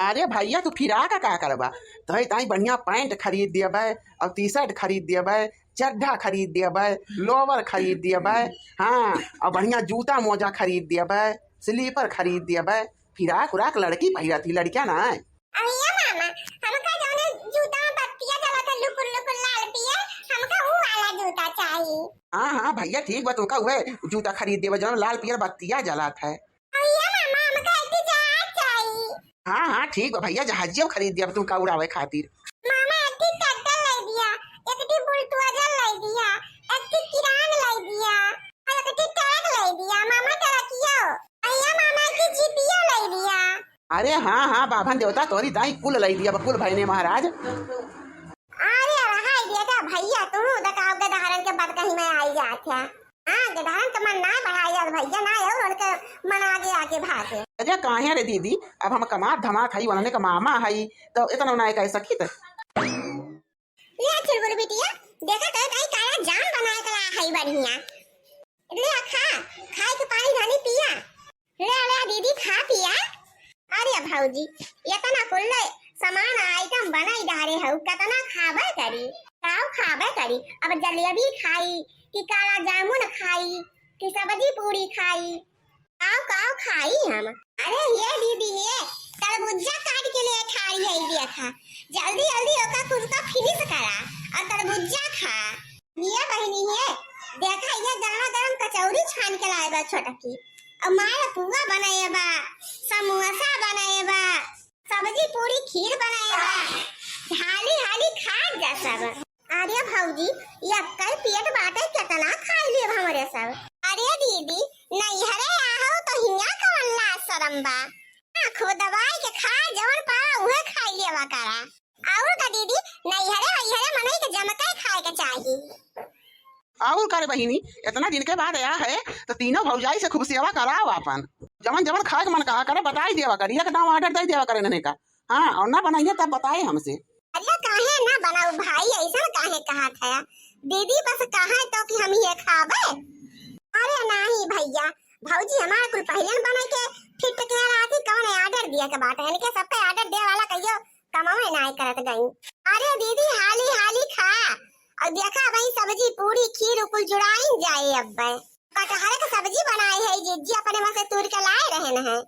अरे भैया तू फिरा का करबा। तो ताई बढ़िया पैंट खरीद दियबै और टी शर्ट खरीद दियबै, चड्ढा खरीद दियबै, लोवर खरीद दियबै। हाँ, और बढ़िया जूता मोजा खरीद दियबै, स्लीपर खरीद दियबै। फिराक उराक लड़की पहिरती, लड़किया ना है। अइया मामा, हमका जौने जूता में बत्तियां जलत है लुकुर लुकुर लाल पियर, हमका वो वाला जूता चाहिए। हाँ हाँ भैया ठीक बा, तुमका उहे जूता खरीद देवे जो लाल पियर बत्तियां जलत है। अइया मामा, हमका एक जहाज चाहिए। हाँ हाँ ठीक बा भैया, जहाजियो खरीद दिया तुमका उड़ावे खातिर। मामा एक टट्टल ले दिया, एक बुलटुआजल ले दिया, एक किरान ले दिया, और एक ट्रक ले दिया। मामा टरकियो। अइया मामा की जीपियो ले दिया। अरे हाँ हाँ बाभन देवता तोरी दाई कुल लई दिया बकुल भाई ने महाराज। अरे हाय बेटा भैया तू दकाव गधारन के बाद कहीं मैं आई जात है। हां गधारन के मन ना बढ़ाया भैया ना और उनके मन आगे आगे भागे। अजय काहे रे दीदी, अब हम कमात धमात हई वनने का मामा हई तो इतना ना कह सकी त। ले चुलबुल बिटिया देखा तो कहीं काला जाम बनाए कला हई बढ़िया। ले खा खाए के पानी धनी पिया। ले ले दीदी खा पिया। अरे भौजी इतना कुल सामान आइटम बनाई डारे हऊ कतना खाबे करी, काव खाबे करी। अब जलेबी खाई कि काला जामुन खाई कि सब्जी पूरी खाई, काव काव खाई हम। अरे ये दीदी ये तरबूजा काट के ले ठाड़ी है देखा, जल्दी जल्दी ओका कुलका फिनिश करा और तरबूजा खा। ये बहनी है देखा ये गरमा गरम कचौरी छान के लाए बा छोटकी, और माया पुआ बनाए बा, समोसा बनाए बा, सब्जी पूरी खीर बनाए बा। हाली हाली खा जा सब। अरे भौजी ये कल पेट बाटे कितना खा लिए हमरे सब। अरे दीदी नहीं हरे आओ तो हिया कवन ला शरम बा। खुद दवाई के खा जवन पा उहे खाई लेवा करा। और का दीदी नहीं हरे मनई के जमके खाए के चाहिए। और करे बहिनी इतना दिन के बाद आया है तो तीनों भौजाई से खूब सेवा कराओ अपन। जमन जमन खाए के मन कहा करे बताई देवा करी, एकदम ऑर्डर दे देवा करे नने का। हाँ और ना बनाइए तब बताए हमसे। अरे काहे ना बनाऊ भाई, ऐसा काहे कहा था दीदी बस कहा तो कि हम ये खाबे। अरे नहीं भैया भौजी हमारे कुल पहले बना के फिट के राती कौन ऑर्डर दिया के बात है, इनके सब पे ऑर्डर दे वाला कहियो कमावे ना करत गई। अरे दीदी हाली हाली खा और देखा भाई सब्जी पूरी खीर कुल जुड़ाई जाए। अब कटहल की सब्जी बनाई है जी अपने वहां से तोड़ के लाए रहन है।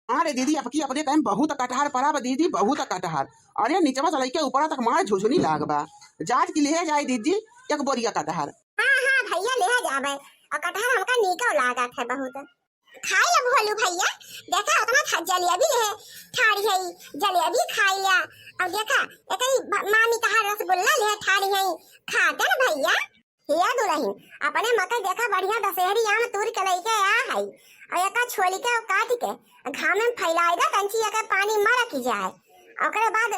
अरे दीदी आपकी अपने टाइम बहुत कटहर पड़ा बा दीदी, बहुत कटहर। अरे नीचवा से लेके ऊपर तक मार झुझुनी लागबा। जात की ले जाए दीदी एक बोरिया कटहर। हां भैया ले जाबे, और कटहर हमका नीको लागत है बहुत। खाई ले भोलू भैया देखा उतना जलेबी है ठाड़ी है, जलेबी खाई लिया। अब देखा एकई मामी कहा रसगुल्ला ले ठाड़ी है, खाते ना भैया। हिया दुलहिन अपने मकई देखा बढ़िया दशहरी आम तोड़ के लेके आ है, और एका छोली के काट के घाम में फैलाई दा कंची एका पानी मर की जाए। ओकरे बाद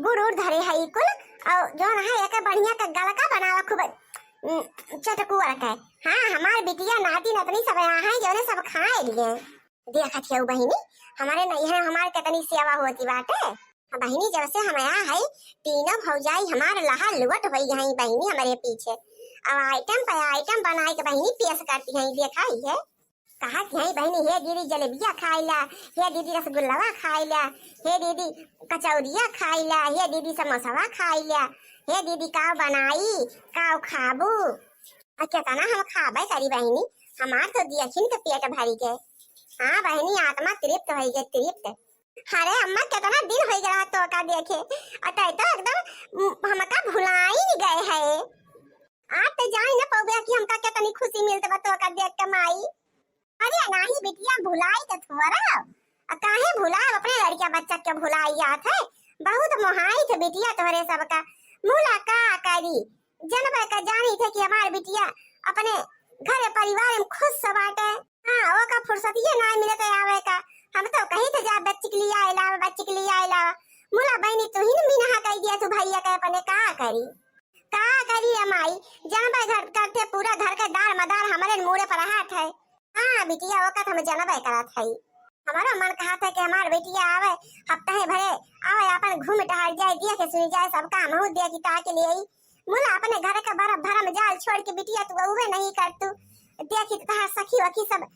गुड़ उड़ धरे है कुल, और जोन है एका बढ़िया का गलका बनावा खूब चटकुआ रखे। हाँ हमार बिटिया नाती नतनी सब यहाँ है जोने सब खाए लिए। देखा थे बहिनी हमारे नहीं है, हमारे कितनी सेवा होती बाटे बहिनी। जब से हम यहाँ है तीनों भौजाई हमारे लहा लुवट हो गई बहिनी हमारे पीछे। अब आइटम पे आइटम बनाए के बहिनी पेश करती है। देखा ही है कहा कि है बहिनी हे दीदी जलेबिया खाइला, हे दीदी रसगुल्ला खाइला, हे दीदी कचौरिया खाइला, हे दीदी समोसा खाइला, हे दीदी काव बनाई काव खाबू। केतना हम खाबे करी बहिनी, हमार तो दियखिन के पेट भरी के। हाँ बहिनी आत्मा तृप्त हो गए तृप्त। अरे अम्मा कितना दिन हो गया तो का देखे, अतः तो एकदम हमका भुलाई गए है। आज तो जान न पौबे कि हमका कितनी खुशी मिलत बा तो का देख के माई। अरे नाही बिटिया भुलाई तो थोड़ा काहे भुला अपने लड़किया बच्चा के भुलाई जात है। बहुत मोहाई थे बिटिया तोहरे सबका मुलाकात करी जनबे का जानी थे कि हमार बिटिया अपने घर परिवार में खुश सब बाटे। हां वो का फुर्सत ये ना मिले तो आवे का, हम तो कहीं थे जा बच्ची के लिए आइला बच्ची के लिए आइला। मुला बहनी तू ही भी ना कह दिया तू भैया के अपने का करी अमाई जनबे घर करते पूरा घर के दार मदार हमारे मुड़े पर हाथ है। हाँ बिटिया वो का हम जनबे करत है। हमारा मन कहा था कि हमार बेटिया आवे हफ्ता भरे आवे अपन घूम टहल जाए दिया के सुन जाए सब काम हो दिया कि ताके लिए मुला अपने घर का बड़ा भरम जाल छोड़ के बिटिया तू उहे नहीं कर तू देखी तो सखी वखी सब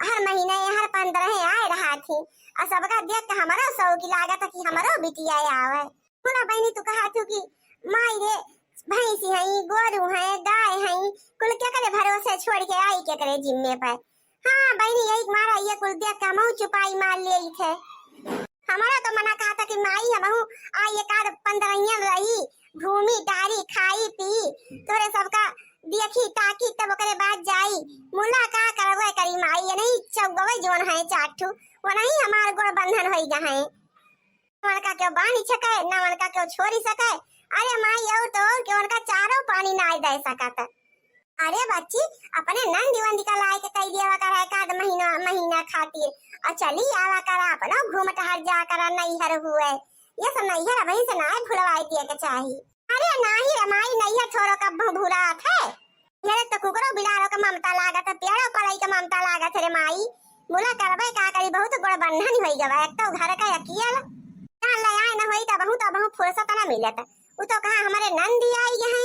हर महीने हर 15 आए रहा थी और सबका देख के हमारा सौ की लागत कि हमारो बिटिया आवे। बोला बहनी तू कहा तू कि माई रे भैंसी है गोरू है गाय है कुल क्या करे भरोसे छोड़ के आई के करे जिम्मे पर। हाँ बहनी यही मारा ये कुल देख के हम चुपाई मार ले थे। हमारा तो मना कहा था कि माई हम आई एक आध 15 रही भूमि डारी खाई पी तोरे सबका देखी ताकि तब ओकरे बाद जाई मुला का करवे करी माई ये नहीं चौगवे जोन है चाटू वो नहीं हमार गोड़ बंधन होई गए हैं मन का क्यों बानी छके ना मन का क्यों छोड़ी सके। अरे माई और तो कि उनका चारों पानी ना दे सकत। अरे बच्ची अपने नंदी वंदी का लाए के कई दिया कर एक आध महीना खातिर और चली आवा कर अपना घूमट हर जा कर नैहर हुए ये सब नैहर वहीं से ना भुलवाई दिए के चाहिए। अरे नाही रमाई नैहर छोरो का भूरा थे मेरे तो कुकरो बिलारो का ममता लागत पेड़ो पड़ई का ममता लागत रे माई मुला करबे का करी बहुत गोड़ बंधन होई गवा एक तो घर का अकेला ना ले आए ना होई त बहुत फुर्सत ना मिलत उ तो कहा हमारे नंदी आई है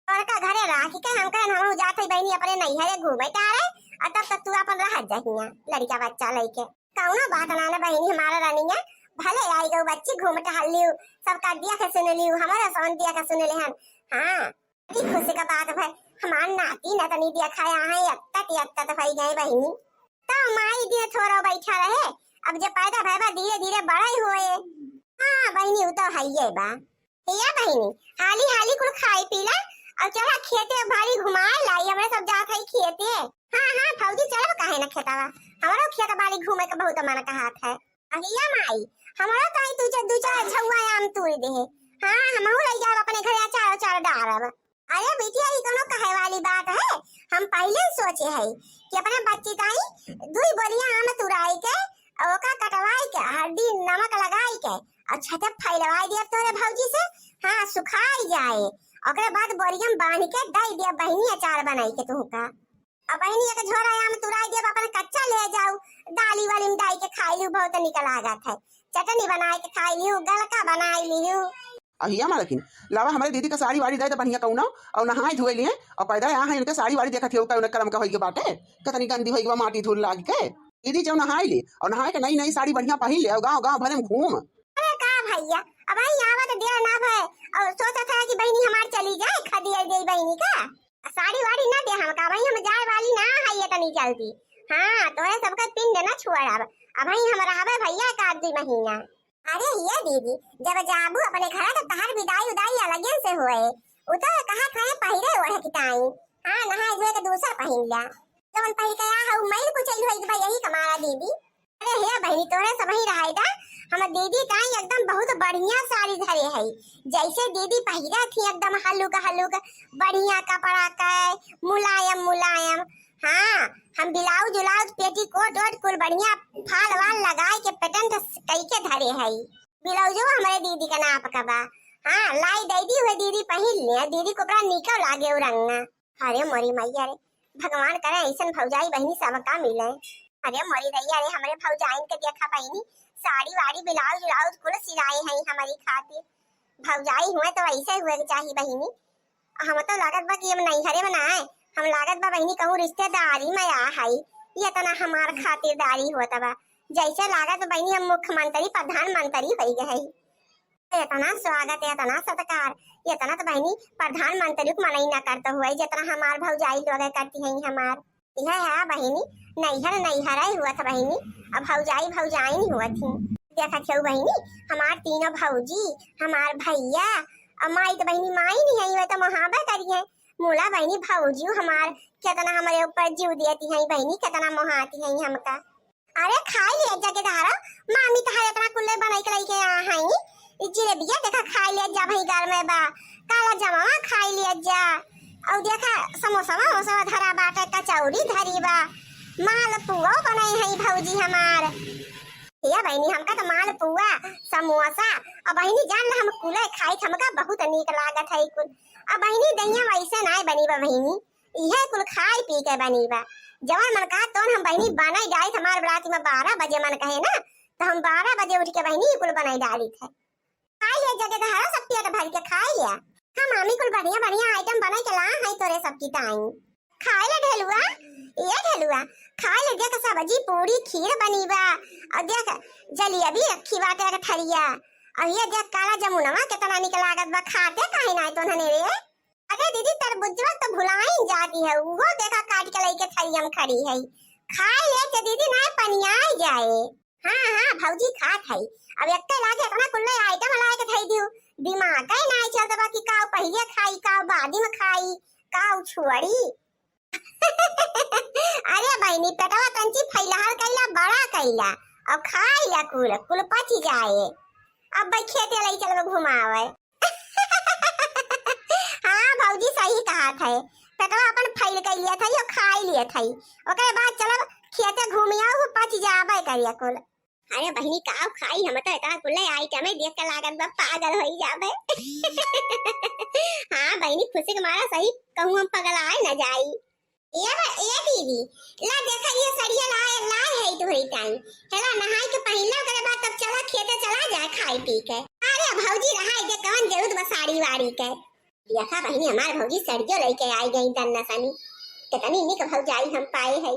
और का घरे राखी के हम कहन हम जात बहनी अपने नैहरे घूमे तारे और तब तक तू अपन रह जहिया लड़का बच्चा लेके कौनो बात ना बहनी हमारा रानिया भले आई गो बच्ची घूम टहल लियो सबका दिया के सुन लियो हमारा सोन दिया के सुन ले हन। हां की खुशी का बात है हमार नाती ना तनी दिया खाया है अत्ता तो भाई गए बहनी तो माई दिए थोड़ा बैठा रहे अब जे पैदा भैबा धीरे धीरे बड़ा ही होए। हां बहनी उ तो हइए बा या बहनी हाली हाली कुल खाई पीला और चला खेते भारी घुमाए लाई हमरे सब जात है खेते। हां फौजी चलो काहे ना खेतावा हमारो खेत बाड़ी घूमे के बहुत मन का हाथ है। अहिया माई हमारा ताई तुझे दू चार झुआ आम तोड़ दे। हां हमहु ले जाब अपने घरे चार डारब। अरे बेटिया ई कोनो कहे वाली बात है हम पहले सोचे है कि अपने बच्ची ताई दुई बोरिया आम तुराई के ओका कटवाई के हल्दी नमक लगाई के अच्छा से फैलवाई दिया तोरे भौजी से। हां सुखाई जाए ओकरे बाद बोरिया बांध के दई दिया बहनी अचार बनाई के तू का अब बहनी एक झोरा आम तुराई दे अपन कच्चा ले जाऊ दाली वाली में डाई के खाई लियो बहुत निकल लागत है चटनी बनाए के खाई लियो गलका बनाई लियो। अहिया मालकिन लावा हमारे दीदी का साड़ी वाड़ी दे तो बढ़िया कहूं ना और नहाए धोए लिए और पैदा यहाँ है इनके साड़ी वाड़ी देखा थे उनका कर्म का होई के बाटे कतनी गंदी होई के माटी धूल लाग के दीदी जो नहाए ले और नहाए के नई साड़ी बढ़िया पहन ले और गांव भरे में घूम। अरे का भैया अब आई आवा तो देर ना भय और सोचा था कि बहनी हमार चली जाए खदिया दे बहनी का साड़ी वाड़ी ना दे हम का भाई हम जाए वाली ना है ये तनी जल्दी। हां तोरे सबका पिंड ना छोड़ब अब भाई हम रहबे भैया का आधी महीना। अरे ये दीदी जब जाबू अपने घर तो तहार विदाई उदाई अलग से होए उ तो कहा था पहिरे ओढ़े की ताई। हां नहाए धोए के दूसरा पहन लिया जवन पहिर के आ हउ मैल को चल होई भाई यही कमारा दीदी। अरे हे बहनी तोरे सब ही रहेगा हम दीदी ताई एकदम बहुत बढ़िया साड़ी धरे है जैसे दीदी पहिरा थी एकदम हल्लुक बढ़िया कपड़ा का मुलायम। हाँ हम ब्लाउज पेटीकोट ओट कुल बढ़िया फाल वाल लगाए के पेटेंट कई के धरे है ब्लाउजो हमारे दीदी का नाप का बा। हाँ लाई दीदी हुए दीदी पहन ले दीदी को बड़ा निकल लागे रंगना। अरे मोरी मैया रे भगवान करे ऐसन भौजाई बहनी सब का मिले। अरे मोरी दैया रे हमारे भौजाइन के देखा बहनी साड़ी वाड़ी ब्लाउज कुल सिलाई है हमारी खातिर भौजाई हुए तो ऐसे हुए चाहिए बहनी। हम तो लागत बा कि हम नैहरे में ना आए हम लागत बा बहनी कहूँ रिश्तेदारी में आ है ये तना हमार खातिरदारी होता बा जैसे लागत बहनी हम मुख्यमंत्री प्रधानमंत्री हो गए इतना स्वागत है इतना सत्कार इतना तो बहनी प्रधानमंत्री को मना ना करते हुए जितना हमार भौजाई लोग करती है हमार यह है बहनी नैहर ही हुआ था बहनी अब भौजाई नहीं हुआ थी देखा थे बहनी हमार तीनों भौजी हमार भैया अब माई तो बहनी माई नहीं है तो मुहाबत करी है मूला बहनी भौजी हमार कितना हमारे ऊपर जीव देती है बहनी कितना मुहाती है हमका। अरे खाई ले जाके धारा मामी तहार इतना कुल्ले बनाई के लेके आ है जलेबिया देखा खाई ले जा भाई घर में बा काला जमावा खाई ले जा और देखा समोसा धरा बाटे कचौड़ी धरी बा मालपुआ बनाई है भौजी हमार या बहनी हमका तो मालपुआ समोसा और बहनी जान हम कुले खाई हमका बहुत नीक लागत है कुल अब बहनी दैया वैसे ना बनी बा बहनी इहे कुल खाई पी के बनी बा जवन मन कहा तो हम बहनी बनाई डाली हमार बराती में 12 बजे मन कहे ना तो हम 12 बजे उठ के बहनी कुल बनाई डाली थे खाई ले जगह धारा सब पेट भर के खाई लिया हम मामी कुल बढ़िया आइटम बनाई के ला है तोरे सबकी टाइम। खाए ले ढेलुआ, ये ढेलुआ खाए ले। देख सब्जी पूरी खीर बनी बा और देख जलेबी रखी बाटे के थरिया और ये देख काला जमुनवा कितना निक लागत बा। खाते काहे ना तो नने रे। अरे दीदी तरबुजवा तो भुलाई जाती है, वो देखा काट के लेके थरिया में खड़ी है। खाए ले के दीदी ना पनिया जाए। हाँ हाँ भौजी खात है। अब एक लागे इतना कुल्ले आइटम ला के थई दियो, दिमाग ही ना चलत बा कि काऊ पहिले खाई काऊ बादी में खाई काऊ छुअड़ी। अरे बहनी पेटवा तंची फैलाल कैला बड़ा कैला अब खाइला कुल कुल पची जाए। अब भाई खेते लाई चल घुमावे। हाँ भौजी सही कहा था, पेटवा अपन फैल के लिया था यो खाई लिया था, ओकरे बाद चलो खेते घूमिया वो पच जावे करिया कुल। अरे बहनी काऊ खाई हम तो इतना कुल आइटम है देख के लागत बा पागल होई जावे। हाँ बहनी खुशी के मारा सही कहूं हम पगल आए न जाई। ये दीदी ला देखा ये सड़िया लाए है तुम्हारी टाइम हेला नहाई के पहिला करे बाद तब चला खेते चला जाए खाई पी के। अरे भौजी रहाई दे कौन जरूरत बा साड़ी वाड़ी के। देखा बहनी हमार भौजी सड़ियो लेके आई गई तन्ना सनी कितनी निक भौजाई हम पाए है।